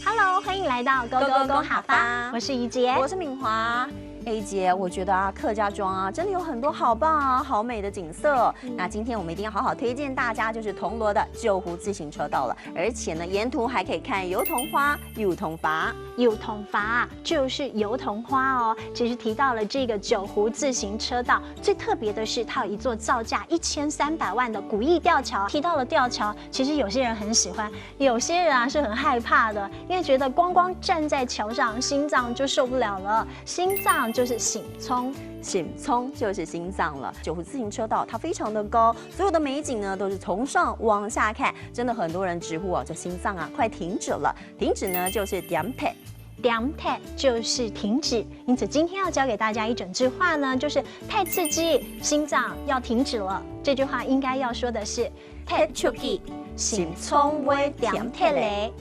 Hello， 欢迎来到勾勾公好吧，我是怡洁，我是敏华。A 姐，我觉得啊，客家庄啊，真的有很多好棒啊、好美的景色。那今天我们一定要好好推荐大家，就是铜锣的旧湖自行车道了。而且呢，沿途还可以看油桐花、油桐筏。油桐筏就是油桐花哦。其实提到了这个九湖自行车道，最特别的是它有一座造价1300万的古意吊桥。提到了吊桥，其实有些人很喜欢，有些人啊是很害怕的，因为觉得光站在桥上，心脏就受不了了。心脏就是醒聪，醒聪就是心脏了。九湖自行车道它非常的高，所有的美景呢都是从上往下看，真的很多人直呼啊，这心脏啊快停止了。停止呢就是点配。点配就是停止，因此今天要教给大家一整句话呢，就是太刺激，心脏要停止了。这句话应该要说的是太刺激，心聪会点配嘞。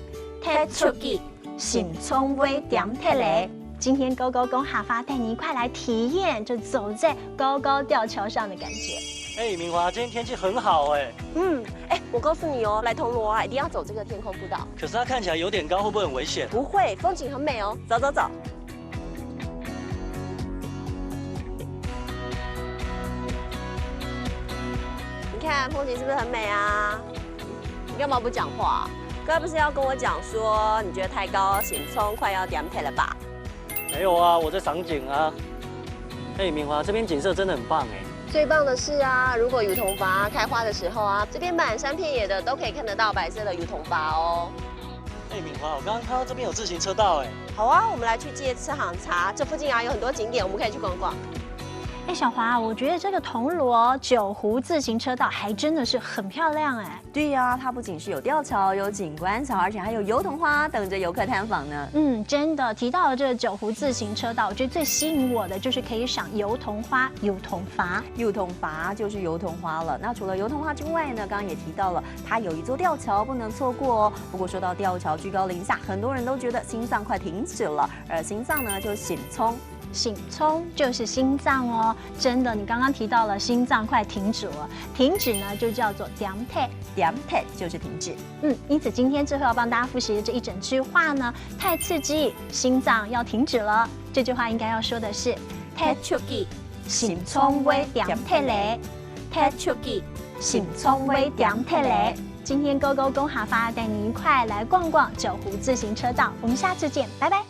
太刺激，心聪会点配嘞。今天勾勾公哈发带你一块来体验，就走在高高吊桥上的感觉。敏华，今天天气很好我告诉你哦，来铜锣啊，一定要走这个天空步道。可是它看起来有点高，会不会很危险？不会，风景很美哦。走走走。你看风景是不是很美啊？你干嘛不讲话？刚才不是要跟我讲说你觉得太高，醒聪快要点配了吧？没有啊，我在赏景啊。敏华，这边景色真的很棒最棒的是啊，如果油桐筏开花的时候啊，这边满山遍野的都可以看得到白色的油桐筏哦。敏华，我刚刚看到这边有自行车道好啊，我们来去借吃行茶，这附近啊有很多景点，我们可以去逛逛。小华，我觉得这个铜锣九湖自行车道还真的是很漂亮对呀，它不仅是有吊桥、有景观桥，而且还有油桐花等着游客探访呢。真的提到了这个九湖自行车道，我觉得最吸引我的就是可以赏油桐花、油桐筏。油桐筏就是油桐花了。那除了油桐花之外呢，刚刚也提到了，它有一座吊桥不能错过哦。不过说到吊桥居高临下，很多人都觉得心脏快停止了，而心脏呢就醒聪。醒聪就是心脏哦，真的，你刚刚提到了心脏快停止了，停止呢就叫做点配，点配就是停止。因此今天最后要帮大家复习的这一整句话呢，太刺激，心脏要停止了。这句话应该要说的是太刺激，心聪会点配嘞，太刺激，心聪会点配嘞。今天勾勾公哈发带你一块来逛逛九湖自行车道，我们下次见，拜拜。